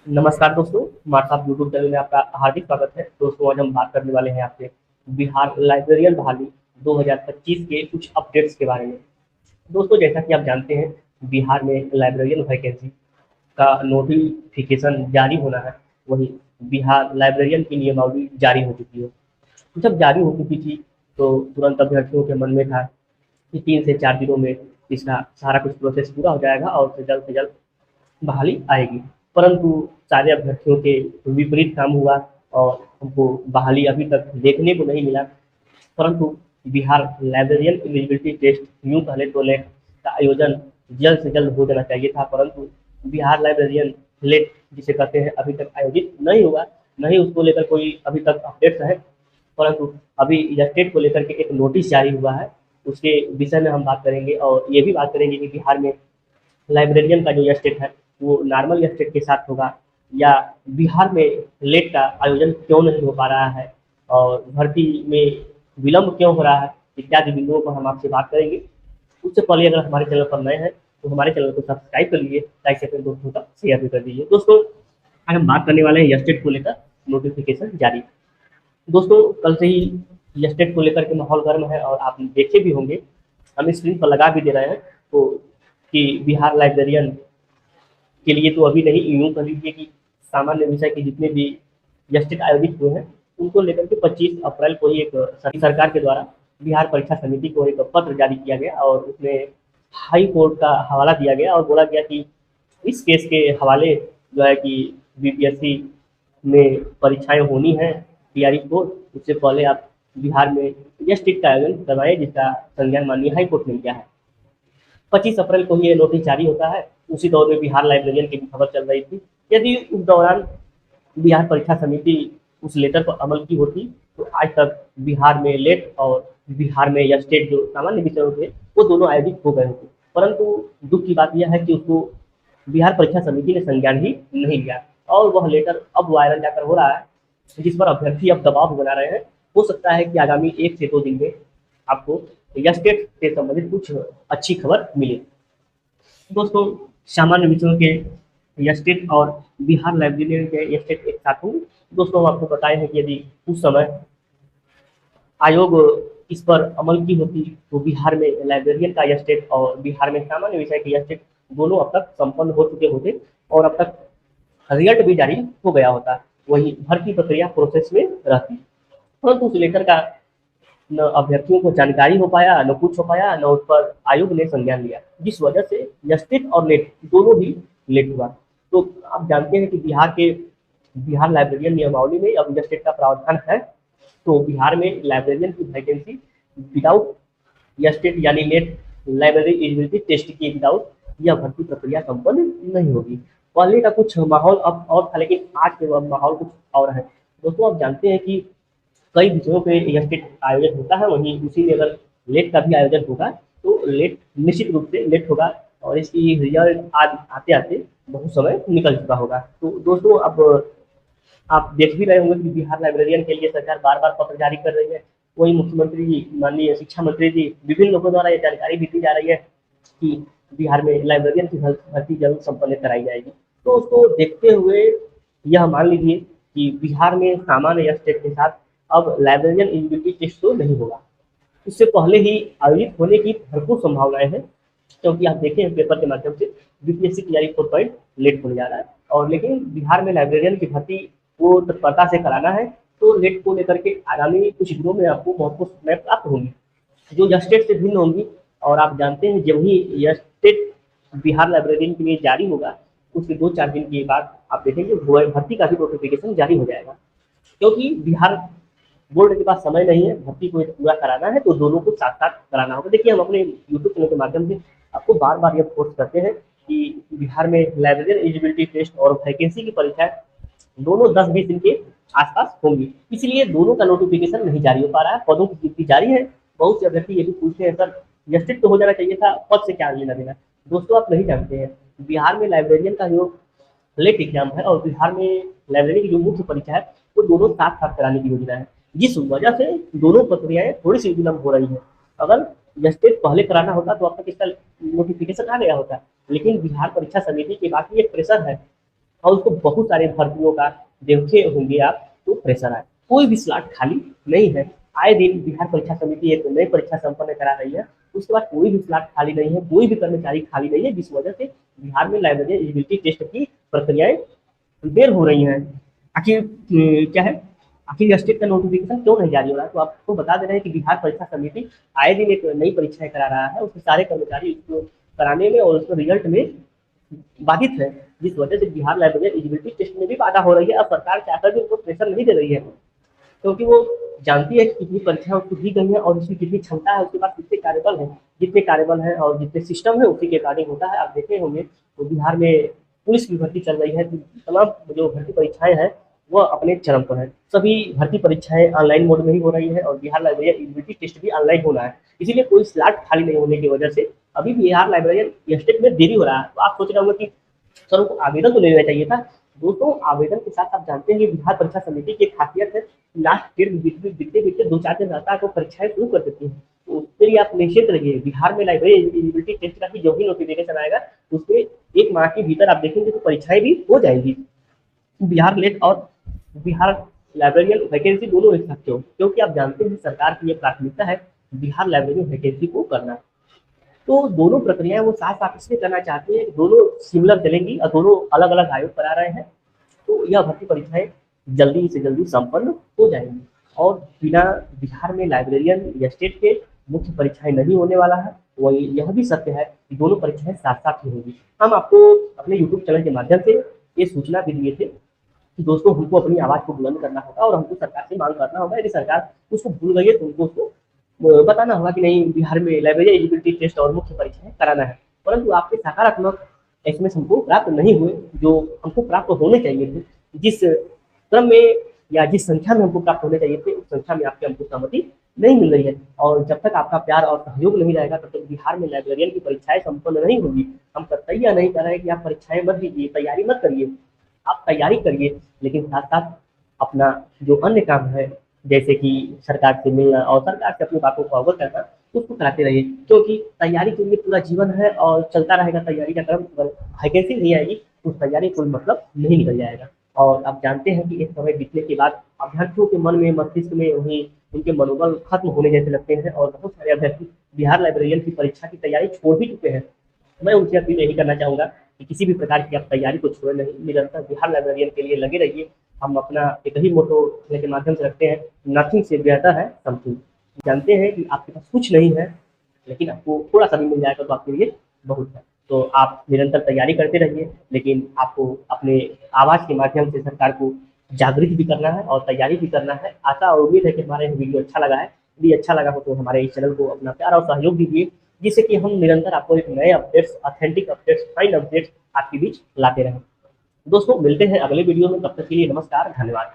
नमस्कार दोस्तों, हमारे साथ यूट्यूब चैनल में आपका हार्दिक स्वागत है। दोस्तों, आज हम बात करने वाले हैं आपसे बिहार लाइब्रेरियन बहाली 2025 के कुछ अपडेट्स के बारे में। दोस्तों, जैसा कि आप जानते हैं, बिहार में लाइब्रेरियन वैकेंसी का नोटिफिकेशन जारी होना है। वहीं बिहार लाइब्रेरियन की नियमावली जारी हो चुकी है। जब जारी हो चुकी थी तो तुरंत अभ्यर्थियों के मन में था कि 3 से 4 दिनों में इसका सारा कुछ प्रोसेस पूरा हो जाएगा और से जल्द बहाली आएगी। परंतु सारे अभ्यर्थियों के विपरीत काम हुआ और हमको बहाली अभी तक देखने को नहीं मिला। परंतु बिहार लाइब्रेरियन एलिजिबिलिटी टेस्ट यूँ पहले तो लेट का आयोजन जल्द से जल्द हो जाना चाहिए था, परंतु बिहार लाइब्रेरियन लेट जिसे कहते हैं अभी तक आयोजित नहीं हुआ। नहीं उसको लेकर कोई अभी तक अपडेट्स है, परंतु अभी यह स्टेट को लेकर के एक नोटिस जारी हुआ है। उसके विषय में हम बात करेंगे और ये भी बात करेंगे कि बिहार में लाइब्रेरियन का जो यह स्टेट है वो नॉर्मल स्टेट के साथ होगा या बिहार में लेट का आयोजन क्यों नहीं हो पा रहा है और भर्ती में विलंब क्यों हो रहा है, इत्यादि बिंदुओं पर हम आपसे बात करेंगे। उससे पहले अगर हमारे चैनल पर नए हैं तो हमारे चैनल को सब्सक्राइब कर लीजिए, लाइक से अपने दोस्तों तक शेयर भी कर दीजिए। दोस्तों, आज हम बात करने वाले हैं यह स्टेट को लेकर नोटिफिकेशन जारी। दोस्तों, कल से ही यह स्टेट को लेकर के माहौल गर्म है और आप देखे भी होंगे, हम स्क्रीन पर लगा भी दे रहे हैं तो कि बिहार लाइब्रेरियन के लिए तो अभी नहीं, यूँ कह लीजिए कि सामान्य विषय के जितने भी गेस्टेड आयोजित हुए हैं उनको लेकर के 25 अप्रैल को ही एक सरकार के द्वारा बिहार परीक्षा समिति को एक पत्र जारी किया गया और उसमें हाई कोर्ट का हवाला दिया गया और बोला गया कि इस केस के हवाले जो है कि बीपीएससी में परीक्षाएं होनी है टीआरई को, उससे पहले आप बिहार में गेस्टेड का आयोजन करवाएं जिसका संज्ञान माननीय हाई कोर्ट ने लिया है। 25 अप्रैल को ही ये नोटिस जारी होता है। उसी दौर में बिहार लाइब्रेरियन की भी खबर चल रही थी। यदि उस दौरान बिहार परीक्षा समिति उस लेटर पर अमल की होती तो आज तक बिहार में लेट और बिहार में या स्टेट जो सामान्य विषयों थे वो दोनों आयोजित हो गए होते। परंतु दुख की बात यह है कि उसको बिहार परीक्षा समिति ने संज्ञान ही नहीं लिया और वह लेटर अब वायरल जाकर हो रहा है, जिस पर अभ्यर्थी अब दबाव बना रहे हैं। हो सकता है कि आगामी 1 से 2 दिन में आपको या स्टेट से संबंधित कुछ अच्छी खबर मिले। दोस्तों, सामान्य विषयों के या स्टेट और बिहार लाइब्रेरियन के या स्टेट एक साथ होंगे। दोस्तों, हम आपको बताए हैं कि यदि उस समय आयोग इस पर अमल की होती तो बिहार में लाइब्रेरियन का यह स्टेट और बिहार में सामान्य विषय के यह स्टेट दोनों अब तक संपन्न हो चुके होते और अब तक रिजल्ट भी जारी हो गया होता। वही भर्ती प्रक्रिया प्रोसेस में रहती, परंतु उस लेटर का न अभ्यर्थियों को जानकारी हो पाया, न कुछ हो पाया, न उस पर आयोग ने संज्ञान लिया, जिस वजह से यस्टिट और नेट दोनों ही लेट हुआ। तो आप जानते हैं कि बिहार लाइब्रेरियन नियमावली में अब यस्टिट का प्रावधान है। तो बिहार में लाइब्रेरियन की वैकेंसी विदाउट यस्टिट यानी नेट लाइब्रेरी एलिजिबिलिटी टेस्ट के विदाउट यह भर्ती प्रक्रिया संपन्न नहीं होगी। पहले का कुछ माहौल अब और था, लेकिन आज के माहौल कुछ और है। दोस्तों, आप जानते हैं कि कई विषयों पे यह स्टेट आयोजन होता है, वहीं उसी में अगर लेट का भी आयोजन होगा तो लेट निश्चित रूप से लेट होगा और इसकी रिजल्ट आज आते आते बहुत समय निकल चुका होगा। तो दोस्तों, अब आप देख भी रहे होंगे कि बिहार लाइब्रेरियन के लिए सरकार बार बार पत्र जारी कर रही है। वही मुख्यमंत्री जी, माननीय शिक्षा मंत्री जी, विभिन्न लोगों द्वारा ये जानकारी भी दी जा रही है कि बिहार में लाइब्रेरियन की भर्ती जल्द संपन्न कराई जाएगी। तो उसको देखते हुए यह मान लीजिए कि बिहार में सामान्य स्टेट के साथ अब लाइब्रेरियन एलिजिबिलिटी टेस्ट तो नहीं होगा। इससे पहले ही आयोजित होने की भरपूर संभावनाएं हैं, क्योंकि आप देखें पेपर के माध्यम से बीपीएससी तैयारी 4 पॉइंट लेट होने जा रहा है और लेकिन बिहार में लाइब्रेरियन की भर्ती वो तत्परता से कराना है तो लेट को लेकर के आगामी कुछ दिनों में आपको बहुत कुछ सूचनाएं प्राप्त होंगी जो यह स्टेट से भिन्न होंगी। और आप जानते हैं जब ही यह स्टेट बिहार लाइब्रेरियन के लिए जारी होगा उसके 2-4 दिन के बाद आप देखेंगे भर्ती का भी नोटिफिकेशन जारी हो जाएगा, क्योंकि बिहार बोर्ड के पास समय नहीं है भर्ती को पूरा कराना है तो दोनों को साथ साथ कराना होगा। देखिए, हम अपने यूट्यूब चैनल के माध्यम से आपको बार बार ये फोर्स करते हैं कि बिहार में लाइब्रेरियन एलिजिबिलिटी टेस्ट और वैकेंसी की परीक्षाएं दोनों 10-20 दिन के आसपास होंगी, इसलिए दोनों का नोटिफिकेशन नहीं जारी हो पा रहा है। पदों की गिनती जारी है। बहुत से अभ्यर्थी ये भी पूछते हैं, सर गेस्टेड तो हो जाना चाहिए था, पद से क्या लेना देना। दोस्तों, आप नहीं जानते हैं बिहार में लाइब्रेरियन का जो लेट एग्जाम है और बिहार में लाइब्रेरी की जो मुख्य परीक्षा है वो दोनों साथ साथ कराने की योजना है, जिस वजह से दोनों प्रक्रियाएं थोड़ी सी विलम्ब हो रही है। अगर गेस्टेड पहले कराना होता तो अब तक इसका नोटिफिकेशन आ गया होता, लेकिन बिहार परीक्षा समिति के बाकी एक प्रेशर है और उसको बहुत सारे भर्तियों का देखे होंगे आप, तो प्रेशर आए, कोई भी स्लॉट खाली नहीं है। आए दिन बिहार परीक्षा समिति एक नई परीक्षा संपन्न करा रही है, उसके बाद कोई भी स्लॉट खाली नहीं है, कोई भी कर्मचारी खाली नहीं है, जिस वजह से बिहार में लाइब्रेरी एलिजिबिलिटी टेस्ट की प्रक्रियाएं देर हो रही हैं। आखिर क्या है, आखिर स्टेट का नोटिफिकेशन क्यों नहीं जारी हो रहा है? तो आपको बता दे रहे हैं कि बिहार परीक्षा समिति आए दिन एक नई परीक्षाएं करा रहा है, उसके सारे कर्मचारी उसको कराने में और उसके रिजल्ट में बाधित है, जिस वजह से बिहार लाइब्रेरी एलिजिबिलिटी टेस्ट में भी बाधा हो रही है। अब सरकार चाहकर भी उनको प्रेशर नहीं दे रही है, क्योंकि वो जानती है कि कितनी परीक्षाएं उसको दी गई है और उसकी कितनी क्षमता है, उसके पास कितने कार्यबल है, जितने कार्यबल है और जितने सिस्टम है उसी के अकॉर्डिंग होता है। आप देखे होंगे तो बिहार में पुलिस की भर्ती चल रही है, तो तमाम जो भर्ती परीक्षाएं हैं वह अपने चरम पर है। सभी भर्ती परीक्षाएं ऑनलाइन मोड में ही हो रही है और बिहार लाइब्रेरी एलिजिबिलिटी टेस्ट भी ऑनलाइन होना है, इसीलिए कोई स्लॉट खाली नहीं होने की वजह से अभी बिहार लाइब्रेरी स्टेट में देरी हो रहा है। तो आप सोच रहे होंगे कि सर उनको आवेदन तो लेना चाहिए था। दोस्तों आवेदन के साथ आप जानते हैं कि बिहार परीक्षा समिति की एक खासियत है, लास्ट डेट बीतते बीतते 2-4 दिन रहता है तो परीक्षाएं शुरू कर देती हैं। तो उसके लिए आप निश्चित रहिए, बिहार में लाइब्रेरी एलिजिबिलिटी टेस्ट का भी जो भी नोटिफिकेशन आएगा उसमें 1 माह के भीतर आप देखेंगे तो परीक्षाएं भी हो जाएंगी। बिहार लेट और बिहार लाइब्रेरियन वैकेंसी दोनों एक साथ हो, क्योंकि आप जानते हैं सरकार की ये प्राथमिकता है बिहार लाइब्रेरियन वैकेंसी को करना। तो दोनों प्रक्रियाएं वो साथ साथ इसलिए करना चाहते हैं कि दोनों सिमिलर चलेंगी और दोनों अलग अलग आयोग करा रहे हैं, तो यह भर्ती परीक्षाएं जल्दी से जल्दी संपन्न हो जाएंगी और बिना बिहार में लाइब्रेरियन या स्टेट के मुख्य परीक्षाएं नहीं होने वाला है। वही यह भी सत्य है कि दोनों परीक्षाएं साथ साथ ही होंगी। हम आपको अपने यूट्यूब चैनल के माध्यम से ये सूचना भी दिए थे कि दोस्तों हमको अपनी आवाज़ को बुलंद करना होगा और हमको सरकार से मांग करना होगा, यदि सरकार उसको भूल गई है तो उनको उसको बताना होगा कि नहीं बिहार में लाइब्रेरी एलिजिबिलिटी टेस्ट और मुख्य परीक्षाएं कराना है। परंतु आपके सकारात्मक एसएमएस हमको प्राप्त नहीं हुए जो हमको प्राप्त होने चाहिए थे, जिस क्रम में या जिस संख्या में हमको प्राप्त होने चाहिए थे उस संख्या में आपकी हमको सहमति नहीं मिल रही है। और जब तक आपका प्यार और सहयोग नहीं रहेगा तब तक बिहार में लाइब्रेरियन की परीक्षाएं संपन्न नहीं होगी। हम कतई यह नहीं कर रहे कि आप परीक्षाएं मत दीजिए, तैयारी मत करिए, आप तैयारी करिए, लेकिन साथ साथ अपना जो अन्य काम है जैसे कि सरकार से मिलना और सरकार से अपनी बातों को अवगत करना उसको कराते रहिए, क्योंकि तैयारी के लिए पूरा जीवन है और चलता रहेगा तैयारी का क्रम। अगर वैकेंसी नहीं आएगी तो उस तैयारी कोई मतलब नहीं निकल जाएगा। और आप जानते हैं कि एक समय बीतने के बाद अभ्यर्थियों के मन में मस्तिष्क में वही उनके मनोबल खत्म होने जैसे लगते हैं और बहुत सारे अभ्यर्थी बिहार लाइब्रेरियन की परीक्षा की तैयारी छोड़ भी चुके हैं। मैं उनसे अपील यही करना चाहूँगा कि किसी भी प्रकार की आप तैयारी को छोड़े नहीं, निरंतर बिहार लाइब्रेरियन के लिए लगे रहिए। हम अपना एक ही मोटो के माध्यम से रखते हैं, नथिंग से बेहतर है समथिंग। जानते हैं कि आपके पास कुछ नहीं है लेकिन आपको थोड़ा सा भी मिल जाएगा तो आपके लिए बहुत है। तो आप निरंतर तैयारी करते रहिए, लेकिन आपको अपने आवाज़ के माध्यम से सरकार को जागृत भी करना है और तैयारी भी करना है। आशा और उम्मीद है कि हमारा वीडियो अच्छा लगा है। यदि अच्छा लगा हो तो हमारे इस चैनल को अपना प्यार और सहयोग दीजिए, जिससे कि हम निरंतर आपको एक नए updates, authentic updates, fine updates आपके बीच लाते रहें। दोस्तों मिलते हैं अगले वीडियो में, तब तक के लिए नमस्कार, धन्यवाद।